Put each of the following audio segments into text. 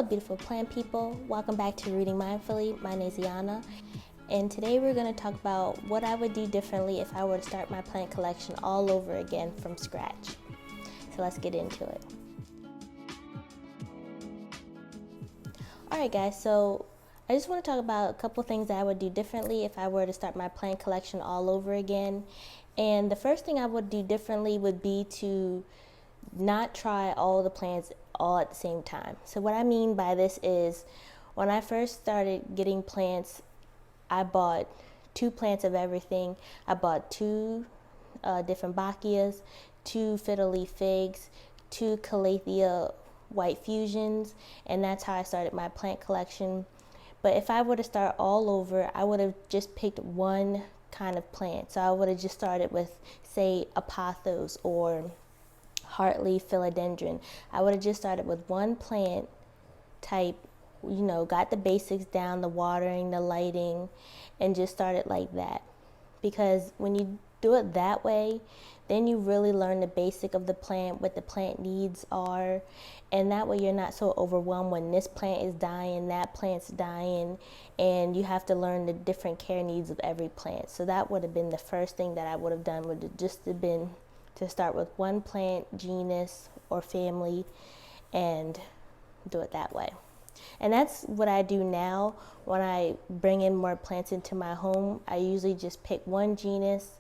Hello beautiful plant people, welcome back to Reading Mindfully. My name is Yana, and today we're going to talk about what I would do differently if I were to start my plant collection all over again from scratch. So let's get into it. Alright guys, so I just want to talk about a couple things that I would do differently if I were to start my plant collection all over again. And the first thing I would do differently would be to not try all the plants all at the same time. So what I mean by this is, when I first started getting plants, I bought 2 plants of everything. I bought 2 different Bacchias, 2 fiddle leaf figs, 2 Calathea white fusions, and that's how I started my plant collection. But if I were to start all over, I would have just picked one kind of plant. So I would have just started with, say, a pothos or heartleaf philodendron. I would have just started with one plant type, got the basics down, the watering, the lighting, and just started like that. Because when you do it that way, then you really learn the basic of the plant, what the plant needs are, and that way you're not so overwhelmed when this plant is dying, that plant's dying, and you have to learn the different care needs of every plant. So that would have been the first thing that I would have done, would have just have been to start with one plant, genus, or family, and do it that way. And that's what I do now. When I bring in more plants into my home, I usually just pick one genus,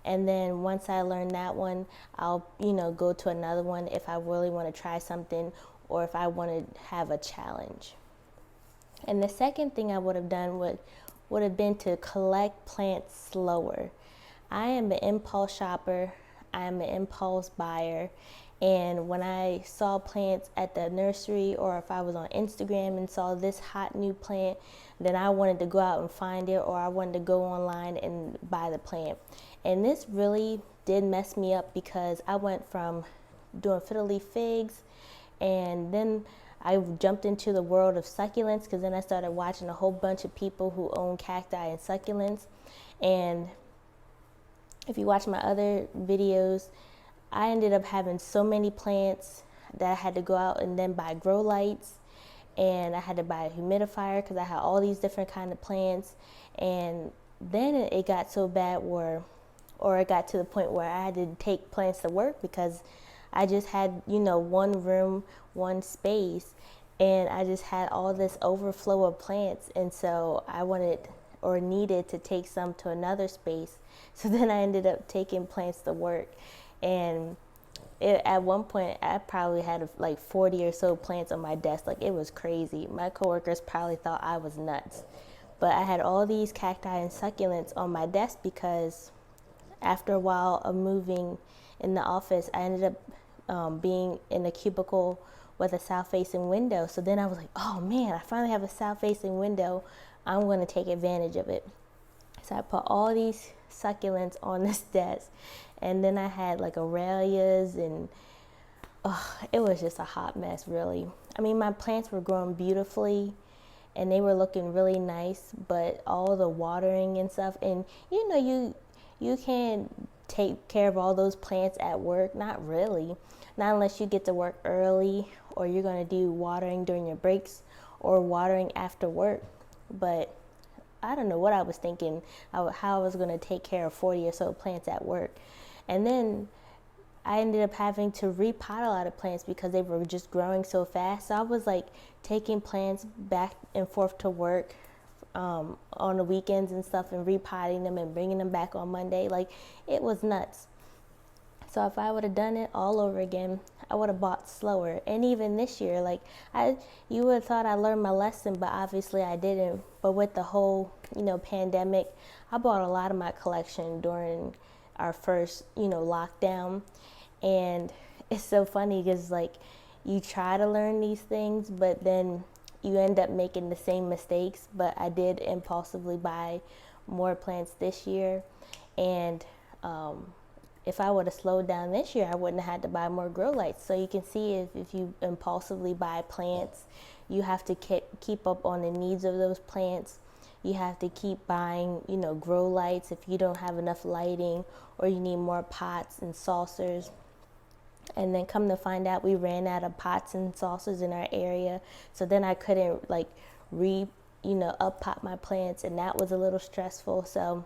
and then once I learn that one, I'll go to another one if I really want to try something or if I want to have a challenge. And the second thing I would have done would have been to collect plants slower. I am an impulse shopper. I am an impulse buyer, and when I saw plants at the nursery, or if I was on Instagram and saw this hot new plant, then I wanted to go out and find it, or I wanted to go online and buy the plant. And this really did mess me up, because I went from doing fiddle leaf figs, and then I jumped into the world of succulents, because then I started watching a whole bunch of people who own cacti and succulents. And if you watch my other videos, I ended up having so many plants that I had to go out and then buy Growlights, and I had to buy a humidifier because I had all these different kind of plants. And then it got so bad or it got to the point where I had to take plants to work, because I just had, one room, one space, and I just had all this overflow of plants. And so I wanted or needed to take some to another space. So then I ended up taking plants to work. And at one point, I probably had like 40 or so plants on my desk. Like, it was crazy. My coworkers probably thought I was nuts. But I had all these cacti and succulents on my desk, because after a while of moving in the office, I ended up being in a cubicle with a south-facing window. So then I was like, oh man, I finally have a south-facing window. I'm going to take advantage of it. So I put all these succulents on this desk, and then I had like Aralias, and it was just a hot mess, really. I mean, my plants were growing beautifully and they were looking really nice, but all the watering and stuff, and you can't take care of all those plants at work. Not really, not unless you get to work early, or you're going to do watering during your breaks or watering after work. But I don't know what I was thinking, how I was going to take care of 40 or so plants at work. And then I ended up having to repot a lot of plants because they were just growing so fast. So I was like taking plants back and forth to work on the weekends and stuff, and repotting them and bringing them back on Monday. Like, it was nuts. So if I would have done it all over again, I would have bought slower. And even this year, you would have thought I learned my lesson, but obviously I didn't. But with the whole, pandemic, I bought a lot of my collection during our first, lockdown. And it's so funny, because you try to learn these things, but then you end up making the same mistakes. But I did impulsively buy more plants this year. And if I would have slowed down this year, I wouldn't have had to buy more Growlights. So you can see, if you impulsively buy plants, you have to keep up on the needs of those plants. You have to keep buying, Growlights if you don't have enough lighting, or you need more pots and saucers. And then come to find out, we ran out of pots and saucers in our area. So then I couldn't like up pot my plants, and that was a little stressful. So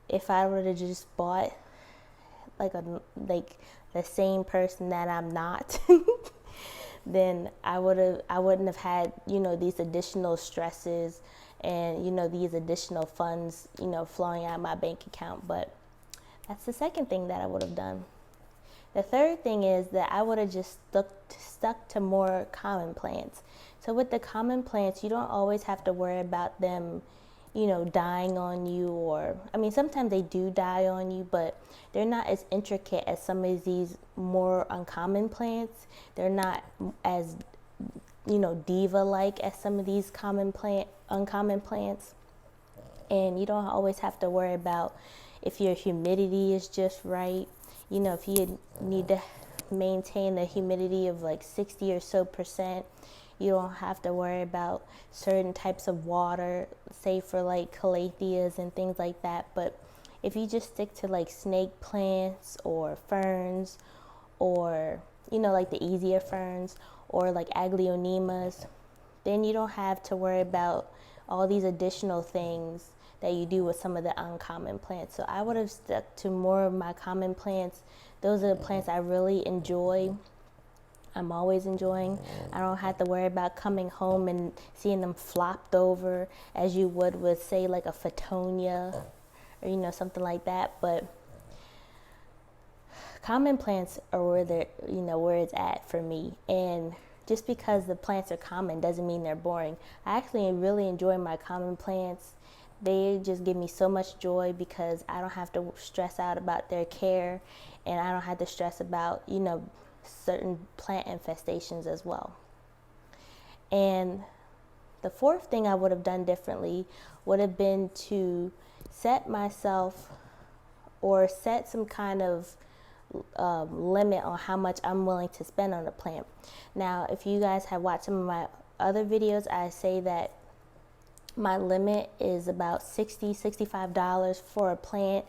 if I would have just bought like the same person that I'm not, then I wouldn't have had, these additional stresses and, these additional funds, flowing out of my bank account. But that's the second thing that I would have done. The third thing is that I would have just stuck to more common plants. So with the common plants, you don't always have to worry about them, dying on you, or, I mean, sometimes they do die on you, but they're not as intricate as some of these more uncommon plants. They're not as, diva-like as some of these uncommon plants. And you don't always have to worry about if your humidity is just right. If you need to maintain the humidity of like 60 or so percent, you don't have to worry about certain types of water, say for like calatheas and things like that. But if you just stick to like snake plants or ferns, or, like the easier ferns, or like aglaonemas, then you don't have to worry about all these additional things that you do with some of the uncommon plants. So I would have stuck to more of my common plants. Those are the plants I really enjoy. I'm always enjoying. I don't have to worry about coming home and seeing them flopped over as you would with, say, like a Fittonia or, something like that. But common plants are where it's at for me. And just because the plants are common doesn't mean they're boring. I actually really enjoy my common plants. They just give me so much joy because I don't have to stress out about their care, and I don't have to stress about, certain plant infestations as well. And the fourth thing I would have done differently would have been to set myself, or set some kind of limit on how much I'm willing to spend on a plant. Now, if you guys have watched some of my other videos, I say that my limit is about $65 for a plant,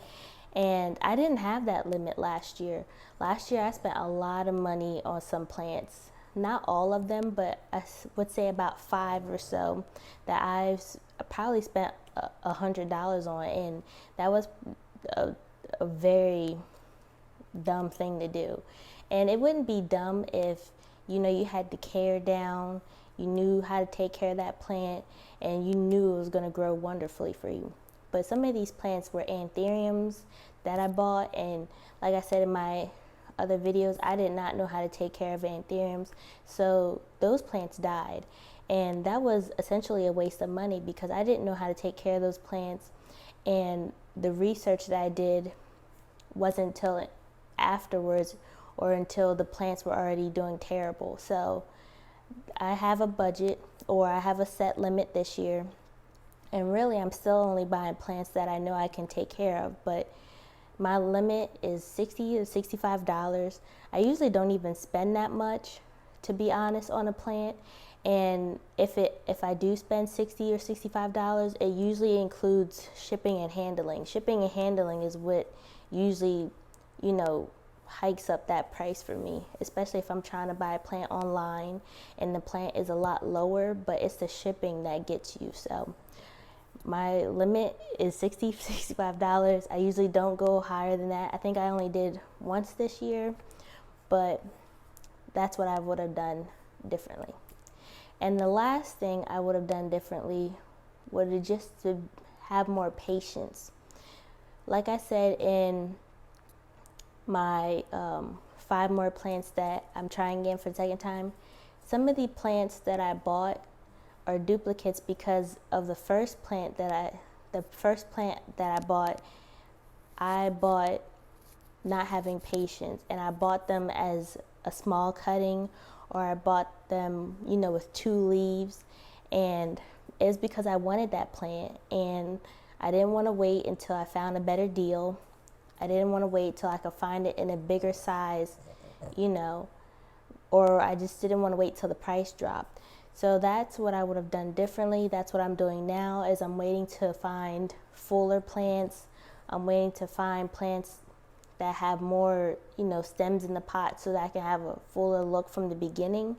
and I didn't have that limit last year. Last year I spent a lot of money on some plants. Not all of them, but I would say about 5 or so that I've probably spent $100 on, and that was a very dumb thing to do. And it wouldn't be dumb if, you had the care down, you knew how to take care of that plant, and you knew it was going to grow wonderfully for you. But some of these plants were anthuriums that I bought, and like I said in my other videos, I did not know how to take care of anthuriums, so those plants died. And that was essentially a waste of money because I didn't know how to take care of those plants, and the research that I did wasn't until afterwards, or until the plants were already doing terrible. So I have a budget, or I have a set limit this year, and really I'm still only buying plants that I know I can take care of, but my limit is $60 to $65. I usually don't even spend that much, to be honest, on a plant. And if I do spend $60 or $65, it usually includes shipping and handling. Shipping and handling is what usually, hikes up that price for me, especially if I'm trying to buy a plant online and the plant is a lot lower, but it's the shipping that gets you. So my limit is $60, $65. I usually don't go higher than that. I think I only did once this year, but that's what I would have done differently. And the last thing I would have done differently would have just to have more patience. Like I said in my 5 more plants that I'm trying again for the second time, some of the plants that I bought are duplicates because of the first plant that I bought not having patience, and I bought them as a small cutting, or I bought them, with 2 leaves, and it's because I wanted that plant, and I didn't want to wait until I found a better deal. I didn't want to wait till I could find it in a bigger size, or I just didn't want to wait till the price dropped. So that's what I would have done differently. That's what I'm doing now, is I'm waiting to find fuller plants. I'm waiting to find plants that have more, stems in the pot so that I can have a fuller look from the beginning.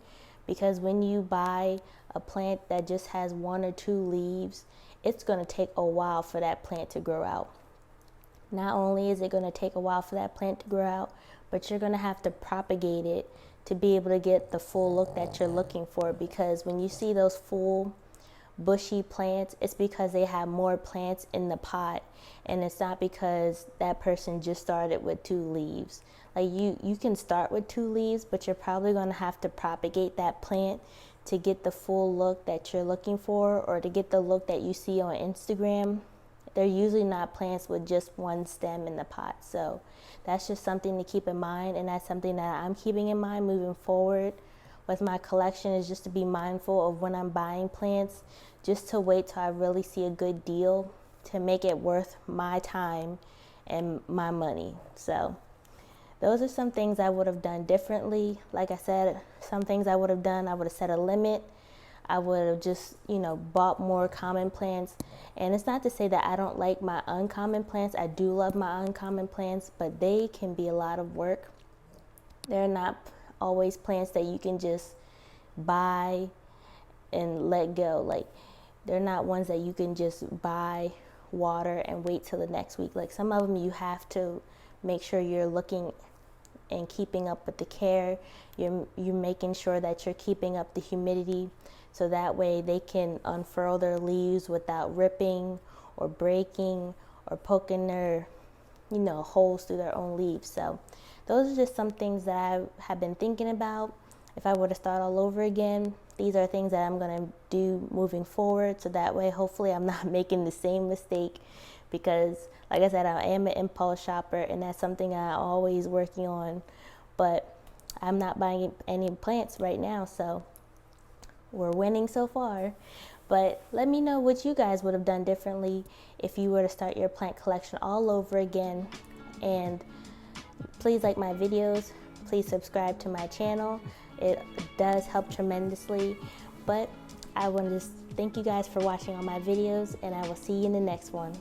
Because when you buy a plant that just has 1 or 2 leaves, it's going to take a while for that plant to grow out. Not only is it going to take a while for that plant to grow out, but you're going to have to propagate it to be able to get the full look that you're looking for. Because when you see those full bushy plants, it's because they have more plants in the pot, and it's not because that person just started with 2 leaves. Like you can start with 2 leaves, but you're probably going to have to propagate that plant to get the full look that you're looking for, or to get the look that you see on Instagram. They're usually not plants with just 1 stem in the pot. So that's just something to keep in mind, and that's something that I'm keeping in mind moving forward with my collection, is just to be mindful of when I'm buying plants, just to wait till I really see a good deal to make it worth my time and my money. So those are some things I would have done differently. Like I said, some things I would have done, I would have set a limit. I would have just, bought more common plants. And it's not to say that I don't like my uncommon plants. I do love my uncommon plants, but they can be a lot of work. They're not always plants that you can just buy and let go. Like, they're not ones that you can just buy, water, and wait till the next week. Like, some of them you have to make sure you're looking and keeping up with the care. You're making sure that you're keeping up the humidity, so that way they can unfurl their leaves without ripping or breaking or poking their, holes through their own leaves. So those are just some things that I have been thinking about. If I were to start all over again, these are things that I'm going to do moving forward, so that way hopefully I'm not making the same mistake. Because like I said, I am an impulse shopper, and that's something I'm always working on. But I'm not buying any plants right now, so we're winning so far. But let me know what you guys would have done differently if you were to start your plant collection all over again. And please like my videos. Please subscribe to my channel. It does help tremendously. But I want to just thank you guys for watching all my videos, and I will see you in the next one.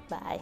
Bye.